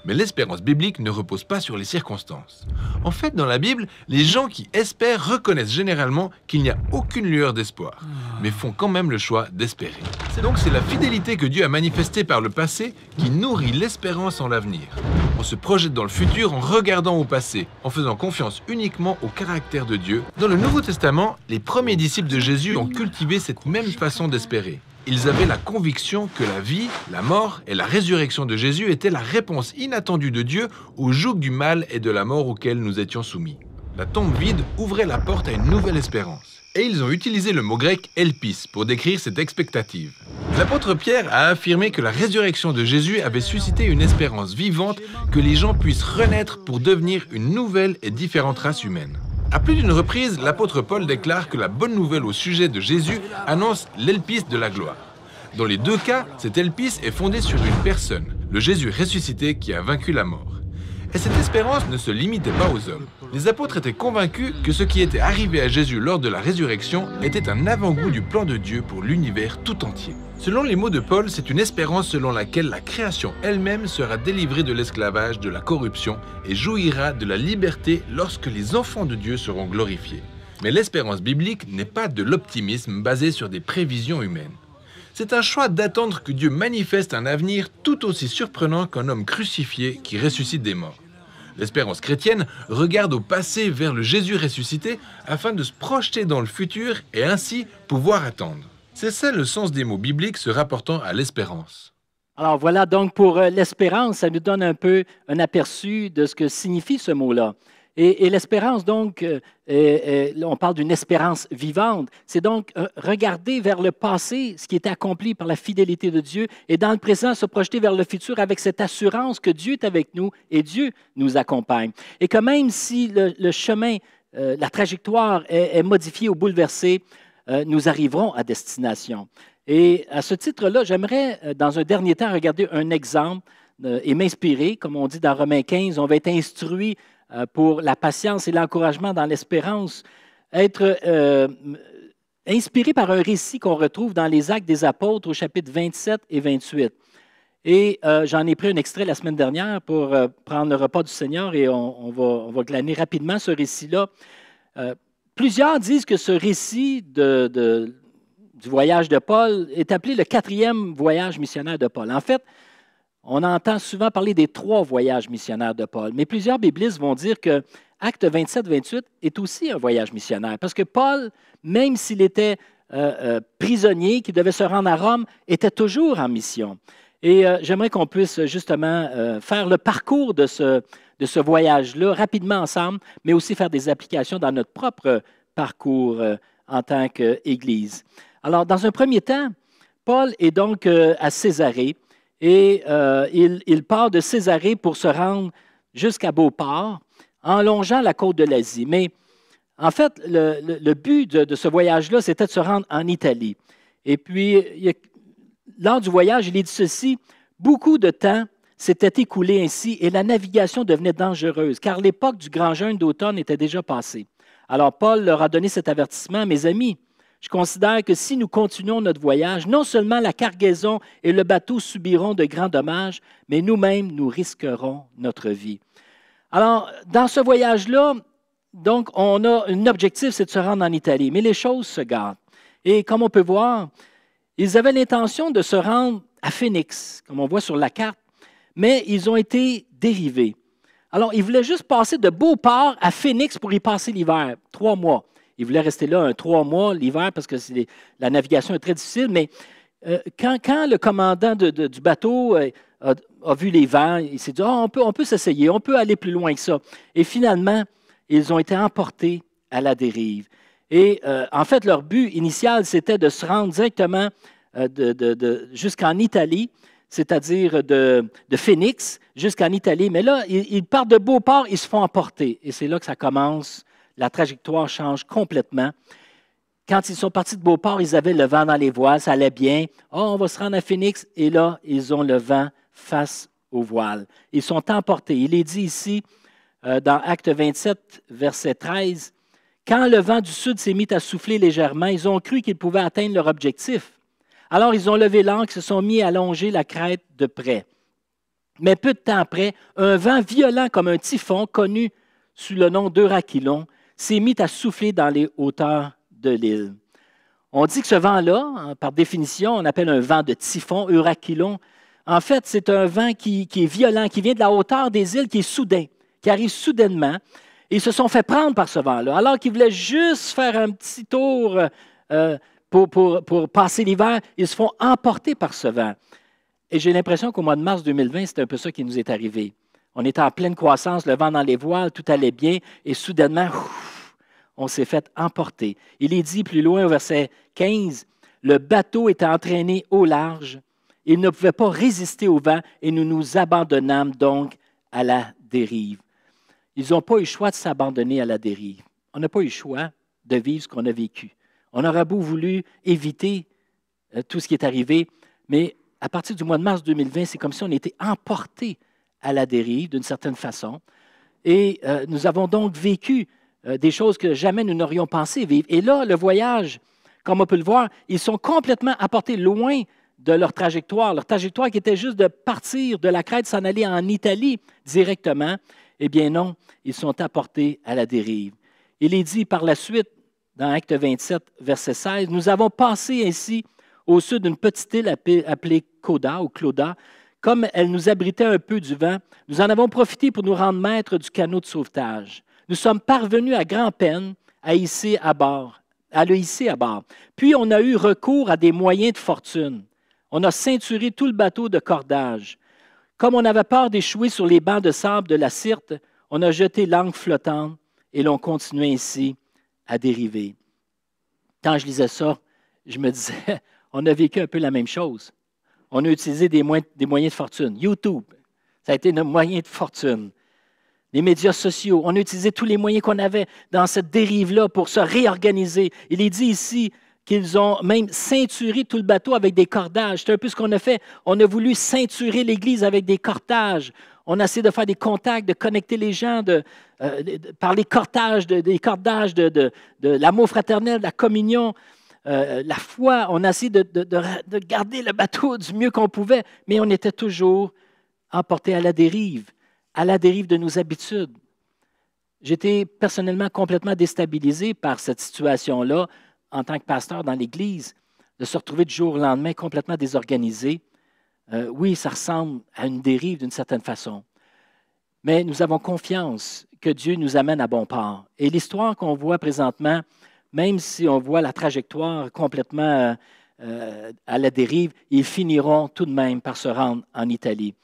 Mais l'espérance biblique ne repose pas sur les circonstances. En fait, dans la Bible, les gens qui espèrent reconnaissent généralement qu'il n'y a aucune lueur d'espoir, mais font quand même le choix d'espérer. C'est la fidélité que Dieu a manifestée par le passé qui nourrit l'espérance en l'avenir. On se projette dans le futur en regardant au passé, en faisant confiance uniquement au caractère de Dieu. Dans le Nouveau Testament, les premiers disciples de Jésus ont cultivé cette même façon d'espérer. Ils avaient la conviction que la vie, la mort et la résurrection de Jésus étaient la réponse inattendue de Dieu au joug du mal et de la mort auquel nous étions soumis. La tombe vide ouvrait la porte à une nouvelle espérance. Et ils ont utilisé le mot grec « elpis » pour décrire cette expectative. L'apôtre Pierre a affirmé que la résurrection de Jésus avait suscité une espérance vivante que les gens puissent renaître pour devenir une nouvelle et différente race humaine. À plus d'une reprise, l'apôtre Paul déclare que la bonne nouvelle au sujet de Jésus annonce l'elpis de la gloire. Dans les deux cas, cet elpis est fondé sur une personne, le Jésus ressuscité qui a vaincu la mort. Et cette espérance ne se limitait pas aux hommes. Les apôtres étaient convaincus que ce qui était arrivé à Jésus lors de la résurrection était un avant-goût du plan de Dieu pour l'univers tout entier. Selon les mots de Paul, c'est une espérance selon laquelle la création elle-même sera délivrée de l'esclavage, de la corruption et jouira de la liberté lorsque les enfants de Dieu seront glorifiés. Mais l'espérance biblique n'est pas de l'optimisme basé sur des prévisions humaines. C'est un choix d'attendre que Dieu manifeste un avenir tout aussi surprenant qu'un homme crucifié qui ressuscite des morts. L'espérance chrétienne regarde au passé vers le Jésus ressuscité afin de se projeter dans le futur et ainsi pouvoir attendre. C'est ça le sens des mots bibliques se rapportant à l'espérance. Alors voilà donc pour l'espérance, ça nous donne un peu un aperçu de ce que signifie ce mot-là. Et l'espérance, donc, on parle d'une espérance vivante. C'est donc regarder vers le passé, ce qui est accompli par la fidélité de Dieu, et dans le présent, se projeter vers le futur avec cette assurance que Dieu est avec nous et Dieu nous accompagne. Et que même si le chemin, la trajectoire est modifiée ou bouleversée, nous arriverons à destination. Et à ce titre-là, j'aimerais, dans un dernier temps, regarder un exemple et m'inspirer. Comme on dit dans Romains 15, on va être instruit pour la patience et l'encouragement dans l'espérance, être inspiré par un récit qu'on retrouve dans les Actes des Apôtres au chapitre 27 et 28. Et j'en ai pris un extrait la semaine dernière pour prendre le repas du Seigneur et on va glaner rapidement ce récit-là. Plusieurs disent que ce récit du voyage de Paul est appelé le 4e voyage missionnaire de Paul. En fait, on entend souvent parler des 3 voyages missionnaires de Paul, mais plusieurs biblistes vont dire que Acte 27-28 est aussi un voyage missionnaire, parce que Paul, même s'il était prisonniers qui devaient se rendre à Rome étaient toujours en mission. Et j'aimerais qu'on puisse justement faire le parcours de ce voyage-là rapidement ensemble, mais aussi faire des applications dans notre propre parcours en tant qu'Église. Alors, dans un premier temps, Paul est donc à Césarée et il part de Césarée pour se rendre jusqu'à Beauport en longeant la côte de l'Asie. Mais en fait, le but de ce voyage-là, c'était de se rendre en Italie. Et puis, lors du voyage, il est dit ceci, beaucoup de temps s'était écoulé ainsi et la navigation devenait dangereuse, car l'époque du grand jeûne d'automne était déjà passée. Alors Paul leur a donné cet avertissement, mes amis, je considère que si nous continuons notre voyage, non seulement la cargaison et le bateau subiront de grands dommages, mais nous-mêmes, nous risquerons notre vie. Alors, dans ce voyage-là, donc, on a un objectif, c'est de se rendre en Italie, mais les choses se gâtent. Et comme on peut voir, ils avaient l'intention de se rendre à Phoenix, comme on voit sur la carte, mais ils ont été dérivés. Alors, ils voulaient juste passer de Beauport à Phoenix pour y passer l'hiver, 3 mois. Ils voulaient rester là 3 mois l'hiver parce que la navigation est très difficile, mais quand le commandant du bateau a vu les vents, il s'est dit on peut s'essayer, on peut aller plus loin que ça. Et finalement, ils ont été emportés à la dérive. Et en fait, leur but initial, c'était de se rendre directement jusqu'en Italie, c'est-à-dire de Phoenix jusqu'en Italie. Mais là, ils partent de Beauport, ils se font emporter. Et c'est là que ça commence. La trajectoire change complètement. Quand ils sont partis de Beauport, ils avaient le vent dans les voiles, ça allait bien. Oh, on va se rendre à Phoenix. Et là, ils ont le vent face aux voiles. Ils sont emportés. Il est dit ici, dans Acte 27, verset 13, « Quand le vent du sud s'est mis à souffler légèrement, ils ont cru qu'ils pouvaient atteindre leur objectif. Alors, ils ont levé l'ancre, se sont mis à longer la crête de près. Mais peu de temps après, un vent violent comme un typhon, connu sous le nom d'Euraquilon, s'est mis à souffler dans les hauteurs de l'île. » On dit que ce vent-là, par définition, on appelle un vent de typhon, Euraquilon. En fait, c'est un vent qui est violent, qui vient de la hauteur des îles, qui est soudain, qui arrive soudainement. Et ils se sont fait prendre par ce vent-là. Alors qu'ils voulaient juste faire un petit tour pour passer l'hiver, ils se font emporter par ce vent. Et j'ai l'impression qu'au mois de mars 2020, c'est un peu ça qui nous est arrivé. On était en pleine croissance, le vent dans les voiles, tout allait bien, et soudainement, on s'est fait emporter. Il est dit plus loin au verset 15, « Le bateau était entraîné au large, il ne pouvait pas résister au vent, et nous nous abandonnâmes donc à la dérive. » Ils n'ont pas eu le choix de s'abandonner à la dérive. On n'a pas eu le choix de vivre ce qu'on a vécu. On aurait beau voulu éviter tout ce qui est arrivé, mais à partir du mois de mars 2020, c'est comme si on était emportés à la dérive d'une certaine façon. Et nous avons donc vécu des choses que jamais nous n'aurions pensé vivre. Et là, le voyage, comme on peut le voir, ils sont complètement apportés loin de leur trajectoire. Leur trajectoire qui était juste de partir de la Crète, s'en aller en Italie directement. Eh bien non, ils sont apportés à la dérive. Il est dit par la suite, dans Acte 27, verset 16, « Nous avons passé ainsi au sud d'une petite île appelée Cauda ou Clauda. Comme elle nous abritait un peu du vent, nous en avons profité pour nous rendre maîtres du canot de sauvetage. Nous sommes parvenus à grand-peine à le hisser à bord. Puis on a eu recours à des moyens de fortune. On a ceinturé tout le bateau de cordage. Comme on avait peur d'échouer sur les bancs de sable de la Syrte, on a jeté l'ancre flottante et l'on continuait ainsi à dériver. » Quand je lisais ça, je me disais, on a vécu un peu la même chose. On a utilisé des moyens de fortune. YouTube, ça a été nos moyens de fortune. Les médias sociaux, on a utilisé tous les moyens qu'on avait dans cette dérive-là pour se réorganiser. Il est dit ici qu'ils ont même ceinturé tout le bateau avec des cordages. C'est un peu ce qu'on a fait. On a voulu ceinturer l'Église avec des cordages. On a essayé de faire des contacts, de connecter les gens par les cordages, de l'amour fraternel, de la communion, la foi. On a essayé de garder le bateau du mieux qu'on pouvait, mais on était toujours emportés à la dérive de nos habitudes. J'étais personnellement complètement déstabilisé par cette situation-là en tant que pasteur dans l'Église, de se retrouver du jour au lendemain complètement désorganisé. Oui, ça ressemble à une dérive d'une certaine façon. Mais nous avons confiance que Dieu nous amène à bon port. Et l'histoire qu'on voit présentement même si on voit la trajectoire complètement à la dérive, ils finiront tout de même par se rendre en Italie.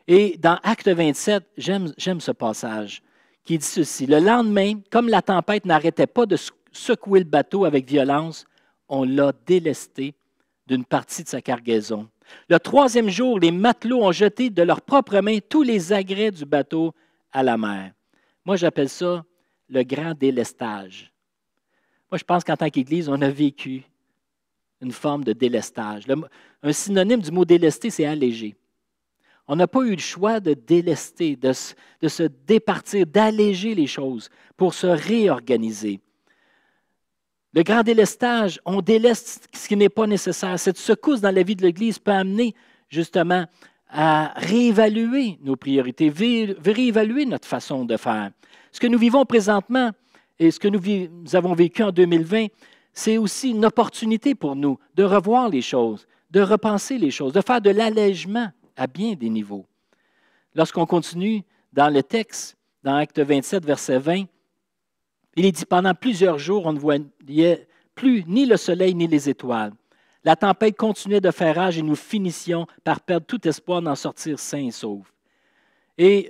Et dans Acte 27, j'aime ce passage qui dit ceci. Le lendemain, comme la tempête n'arrêtait pas de secouer le bateau avec violence, on l'a délesté d'une partie de sa cargaison. Le troisième jour, les matelots ont jeté de leurs propres mains tous les agrès du bateau à la mer. Moi, j'appelle ça le grand délestage. Moi, je pense qu'en tant qu'Église, on a vécu une forme de délestage. Un synonyme du mot délester, c'est alléger. On n'a pas eu le choix de délester, de se départir, d'alléger les choses pour se réorganiser. Le grand délestage, on déleste ce qui n'est pas nécessaire. Cette secousse dans la vie de l'Église peut amener justement à réévaluer nos priorités, réévaluer notre façon de faire. Ce que nous vivons présentement et ce que nous avons vécu en 2020, c'est aussi une opportunité pour nous de revoir les choses, de repenser les choses, de faire de l'allègement à bien des niveaux. Lorsqu'on continue dans le texte, dans Acte 27, verset 20, il est dit, pendant plusieurs jours, on ne voyait plus ni le soleil ni les étoiles. La tempête continuait de faire rage et nous finissions par perdre tout espoir d'en sortir sains et saufs. Et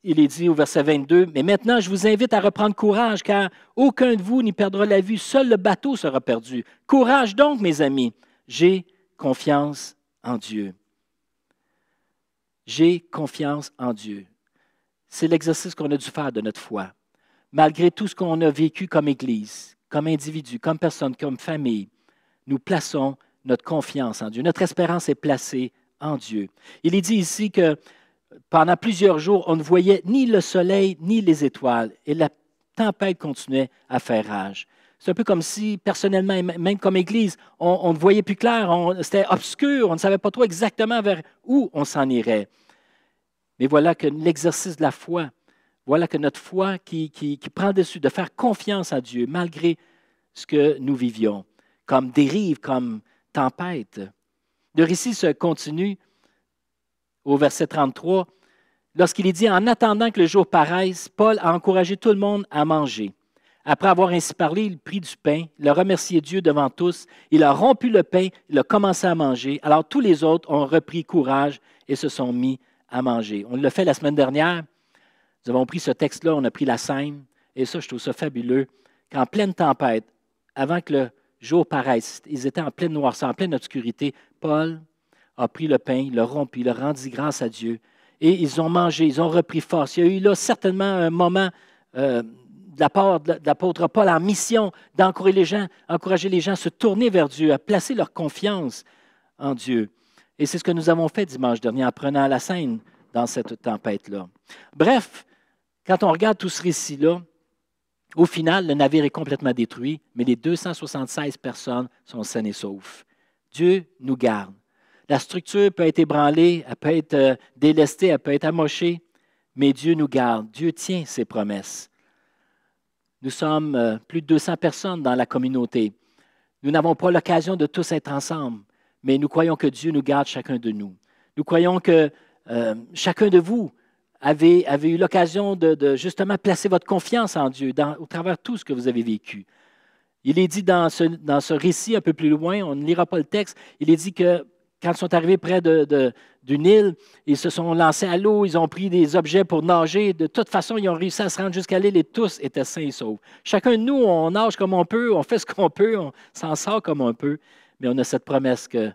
il est dit au verset 22, « Mais maintenant, je vous invite à reprendre courage, car aucun de vous n'y perdra la vue, seul le bateau sera perdu. Courage donc, mes amis, j'ai confiance en Dieu. » J'ai confiance en Dieu. C'est l'exercice qu'on a dû faire de notre foi. Malgré tout ce qu'on a vécu comme Église, comme individu, comme personne, comme famille, nous plaçons notre confiance en Dieu. Notre espérance est placée en Dieu. Il est dit ici que pendant plusieurs jours, on ne voyait ni le soleil ni les étoiles et la tempête continuait à faire rage. C'est un peu comme si, personnellement, et même comme Église, on ne voyait plus clair, c'était obscur, on ne savait pas trop exactement vers où on s'en irait. Mais voilà que l'exercice de la foi, voilà que notre foi qui prend le dessus, de faire confiance à Dieu malgré ce que nous vivions, comme dérive, comme tempête. Le récit se continue au verset 33, lorsqu'il est dit « En attendant que le jour paraisse, Paul a encouragé tout le monde à manger. Après avoir ainsi parlé, il prit du pain, il a remercié Dieu devant tous, il a rompu le pain, il a commencé à manger. Alors tous les autres ont repris courage et se sont mis à manger. » On l'a fait la semaine dernière. Nous avons pris ce texte-là, on a pris la scène, et ça, je trouve ça fabuleux, qu'en pleine tempête, avant que le jour paraisse, ils étaient en pleine noirceur, en pleine obscurité, Paul a pris le pain, il l'a rompu, il a rendu grâce à Dieu, et ils ont mangé, ils ont repris force. Il y a eu là certainement un moment de la part de l'apôtre Paul en mission d'encourager les gens à se tourner vers Dieu, à placer leur confiance en Dieu. Et c'est ce que nous avons fait dimanche dernier en prenant la scène dans cette tempête-là. Bref, quand on regarde tout ce récit-là, au final, le navire est complètement détruit, mais les 276 personnes sont saines et sauves. Dieu nous garde. La structure peut être ébranlée, elle peut être délestée, elle peut être amochée, mais Dieu nous garde. Dieu tient ses promesses. Nous sommes plus de 200 personnes dans la communauté. Nous n'avons pas l'occasion de tous être ensemble, mais nous croyons que Dieu nous garde chacun de nous. Nous croyons que chacun de vous avez eu l'occasion de justement placer votre confiance en Dieu au travers de tout ce que vous avez vécu. Il est dit dans ce récit un peu plus loin, on ne lira pas le texte, il est dit que quand ils sont arrivés près d'une île, ils se sont lancés à l'eau, ils ont pris des objets pour nager. De toute façon, ils ont réussi à se rendre jusqu'à l'île et tous étaient sains et saufs. Chacun de nous, on nage comme on peut, on fait ce qu'on peut, on s'en sort comme on peut, mais on a cette promesse que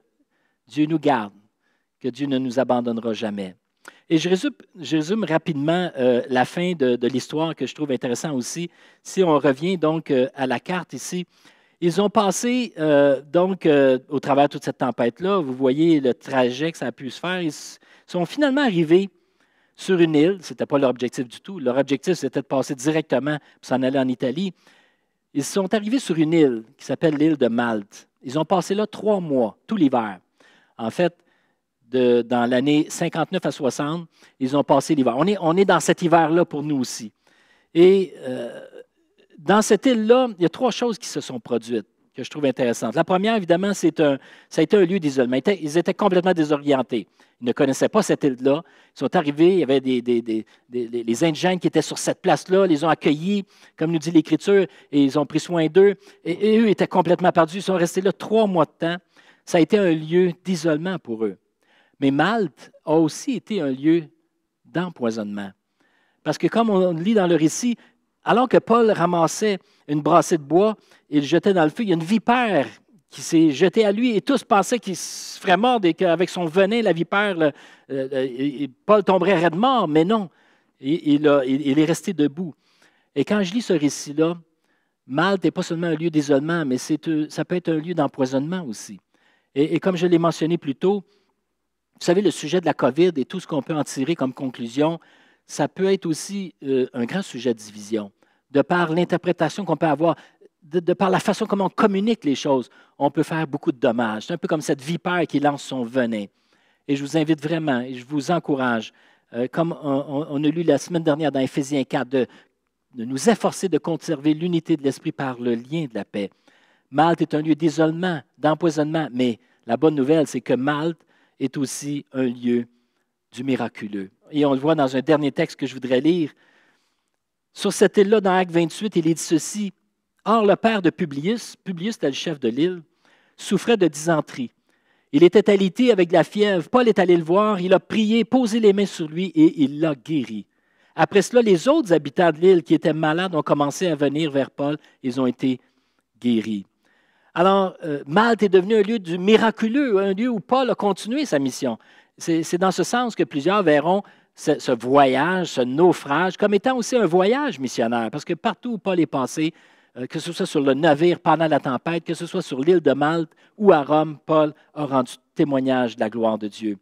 Dieu nous garde, que Dieu ne nous abandonnera jamais. Et je résume rapidement la fin de l'histoire que je trouve intéressant aussi. Si on revient donc à la carte ici, ils ont passé au travers de toute cette tempête-là. Vous voyez le trajet que ça a pu se faire. Ils sont finalement arrivés sur une île. Ce n'était pas leur objectif du tout. Leur objectif, c'était de passer directement pour s'en aller en Italie. Ils sont arrivés sur une île qui s'appelle l'île de Malte. Ils ont passé là 3 mois, tout l'hiver. En fait, dans l'année 59 à 60, ils ont passé l'hiver. On est dans cet hiver-là pour nous aussi. Et dans cette île-là, il y a 3 choses qui se sont produites. que je trouve intéressantes. La première, évidemment, ça a été un lieu d'isolement. Ils étaient complètement désorientés. Ils ne connaissaient pas cette île-là. Ils sont arrivés, il y avait les indigènes qui étaient sur cette place-là, les ont accueillis, comme nous dit l'Écriture, et ils ont pris soin d'eux. Et eux étaient complètement perdus. Ils sont restés là 3 mois de temps. Ça a été un lieu d'isolement pour eux. Mais Malte a aussi été un lieu d'empoisonnement. Parce que comme on lit dans le récit, alors que Paul ramassait une brassée de bois et le jetait dans le feu, il y a une vipère qui s'est jetée à lui et tous pensaient qu'il se ferait mordre et qu'avec son venin, la vipère, Paul tomberait raide mort, mais non, il est resté debout. Et quand je lis ce récit-là, Malte n'est pas seulement un lieu d'isolement, mais ça peut être un lieu d'empoisonnement aussi. Et comme je l'ai mentionné plus tôt, vous savez, le sujet de la COVID et tout ce qu'on peut en tirer comme conclusion, ça peut être aussi un grand sujet de division. De par l'interprétation qu'on peut avoir, de par la façon comment on communique les choses, on peut faire beaucoup de dommages. C'est un peu comme cette vipère qui lance son venin. Et je vous invite vraiment, et je vous encourage, comme on a lu la semaine dernière dans Éphésiens 4, de nous efforcer de conserver l'unité de l'esprit par le lien de la paix. Malte est un lieu d'isolement, d'empoisonnement, mais la bonne nouvelle, c'est que Malte est aussi un lieu du miraculeux. Et on le voit dans un dernier texte que je voudrais lire. Sur cette île-là, dans Acte 28, il est dit ceci. Or, le père de Publius était le chef de l'île, souffrait de dysenterie. Il était alité avec de la fièvre. Paul est allé le voir, il a prié, posé les mains sur lui et il l'a guéri. Après cela, les autres habitants de l'île qui étaient malades ont commencé à venir vers Paul. Ils ont été guéris. Alors, Malte est devenu un lieu du miraculeux, un lieu où Paul a continué sa mission. C'est dans ce sens que plusieurs verront ce voyage, ce naufrage, comme étant aussi un voyage missionnaire. Parce que partout où Paul est passé, que ce soit sur le navire pendant la tempête, que ce soit sur l'île de Malte ou à Rome, Paul a rendu témoignage de la gloire de Dieu.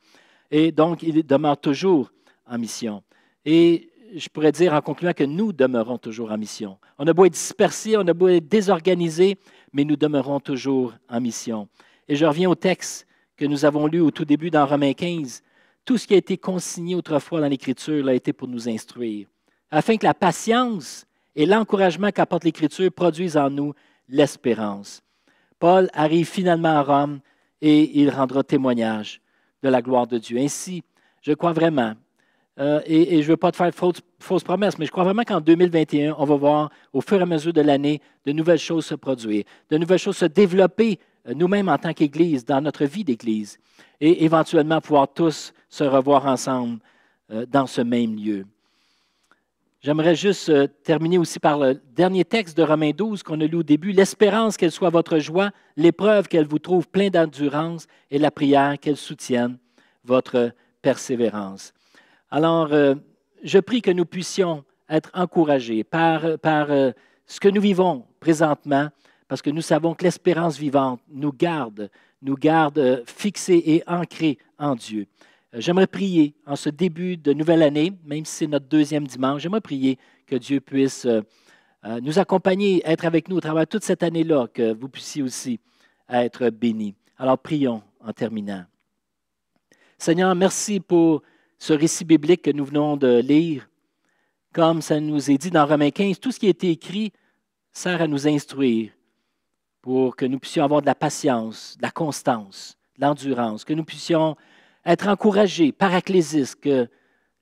Et donc, il demeure toujours en mission. Et je pourrais dire en concluant que nous demeurons toujours en mission. On a beau être dispersés, on a beau être désorganisés, mais nous demeurons toujours en mission. Et je reviens au texte que nous avons lu au tout début dans Romains 15. Tout ce qui a été consigné autrefois dans l'Écriture a été pour nous instruire, afin que la patience et l'encouragement qu'apporte l'Écriture produisent en nous l'espérance. Paul arrive finalement à Rome et il rendra témoignage de la gloire de Dieu. Ainsi, je crois vraiment, et je ne veux pas te faire de fausses promesses, mais je crois vraiment qu'en 2021, on va voir au fur et à mesure de l'année de nouvelles choses se produire, de nouvelles choses se développer nous-mêmes en tant qu'Église, dans notre vie d'Église, et éventuellement pouvoir tous se revoir ensemble dans ce même lieu. J'aimerais juste terminer aussi par le dernier texte de Romains 12 qu'on a lu au début. L'espérance qu'elle soit votre joie, l'épreuve qu'elle vous trouve plein d'endurance et la prière qu'elle soutienne votre persévérance. Alors, je prie que nous puissions être encouragés par ce que nous vivons présentement, parce que nous savons que l'espérance vivante nous garde fixés et ancrés en Dieu. J'aimerais prier en ce début de nouvelle année, même si c'est notre 2e dimanche, j'aimerais prier que Dieu puisse nous accompagner, être avec nous au travers de toute cette année-là, que vous puissiez aussi être bénis. Alors prions en terminant. Seigneur, merci pour ce récit biblique que nous venons de lire. Comme ça nous est dit dans Romains 15, tout ce qui a été écrit sert à nous instruire pour que nous puissions avoir de la patience, de la constance, de l'endurance, que nous puissions être encouragés, paraclésistes, que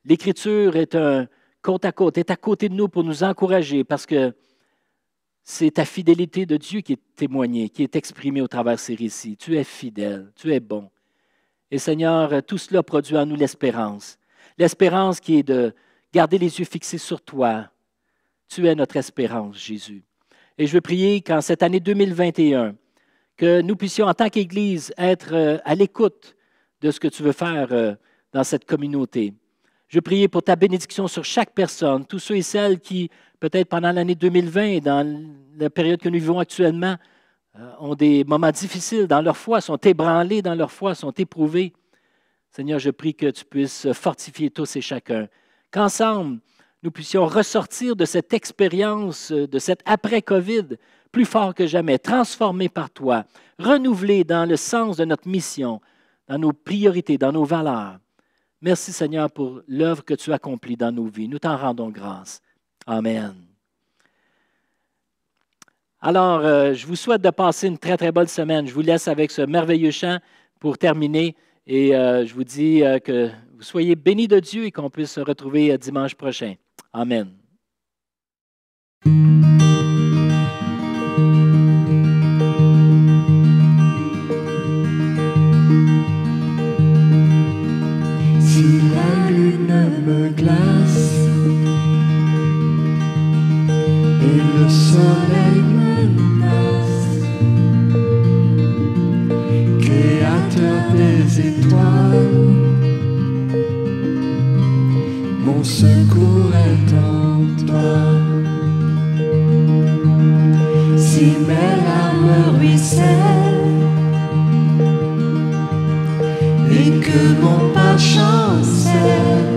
l'Écriture est un côte à côte, est à côté de nous pour nous encourager, parce que c'est ta fidélité de Dieu qui est témoignée, qui est exprimée au travers de ces récits. Tu es fidèle, tu es bon. Et Seigneur, tout cela produit en nous l'espérance. L'espérance qui est de garder les yeux fixés sur toi. Tu es notre espérance, Jésus. Et je veux prier qu'en cette année 2021, que nous puissions en tant qu'Église être à l'écoute de ce que tu veux faire dans cette communauté. Je veux prier pour ta bénédiction sur chaque personne, tous ceux et celles qui, peut-être pendant l'année 2020, dans la période que nous vivons actuellement, ont des moments difficiles dans leur foi, sont ébranlés dans leur foi, sont éprouvés. Seigneur, je prie que tu puisses fortifier tous et chacun, qu'ensemble, nous puissions ressortir de cette expérience, de cette après-COVID, plus fort que jamais, transformés par toi, renouvelés dans le sens de notre mission, dans nos priorités, dans nos valeurs. Merci Seigneur pour l'œuvre que tu accomplis dans nos vies. Nous t'en rendons grâce. Amen. Alors, je vous souhaite de passer une très, très bonne semaine. Je vous laisse avec ce merveilleux chant pour terminer. Et je vous dis que vous soyez bénis de Dieu et qu'on puisse se retrouver dimanche prochain. Amen. Si la lune me glace et le soleil menace, créateur des étoiles, mon secours est en toi. Si mes larmes ruissellent et que mon pas chancelle,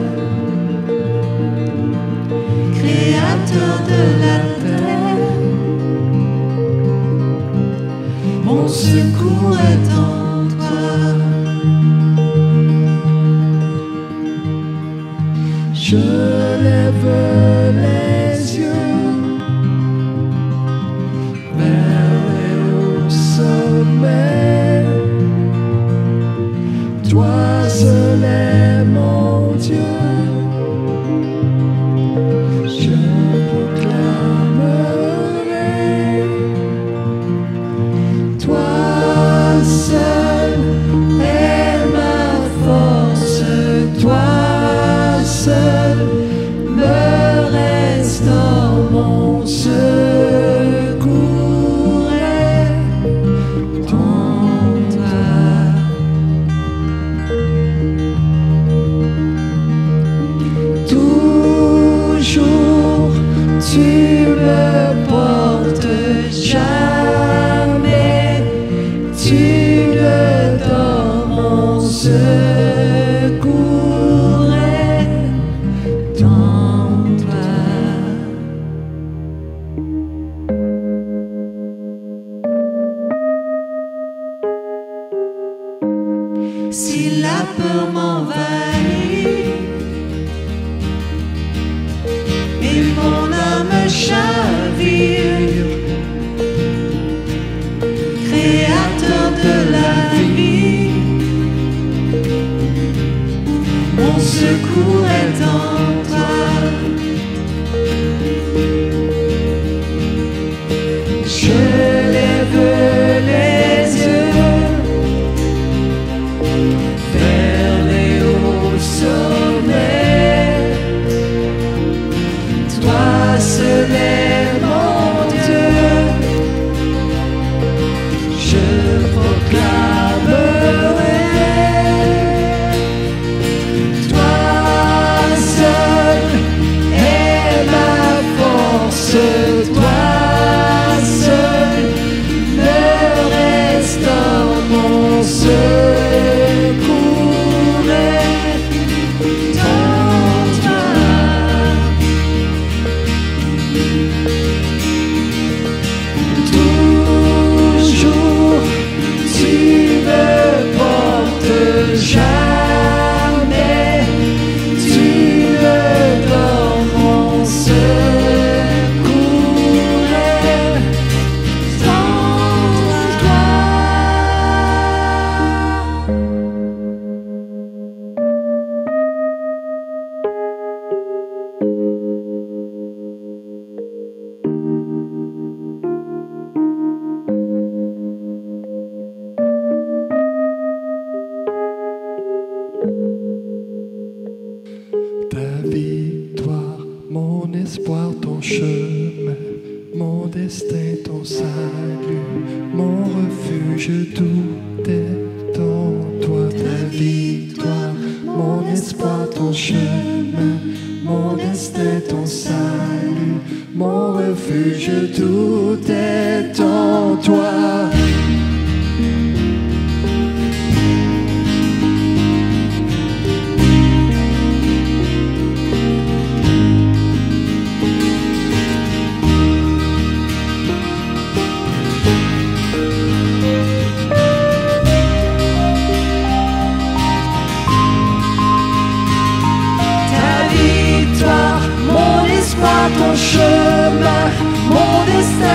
créateur de la terre, mon secours est en toi. Je lève les yeux vers les hauts sommets. Toi seul est mon Dieu. Je proclamerai. Toi seul est ma force. Toi seul me restaure, mon secours est en toi. Toujours tu me portes, jamais tu ne dors, mon secours est en toi. Si la peur m'envahit et mon âme chavire, créateur de la vie, mon secours est en toi. Je lève les yeux vers les hauts sommets. Toi seul est mon Dieu. Je proclamerai. Toi seul est ma force. Toi seul me restaure, mon secours est en toi. Toujours tu me portes, jamais tu ne dors, mon secours est en toi. Ta victoire, mon espoir, ton chemin, mon destin, ton salut, mon refuge, tout est en toi. Ta victoire, mon espoir, ton chemin, mon destin, ton salut, mon refuge, tout est en toi. Ta victoire, mon espoir, ton chemin, mon destin,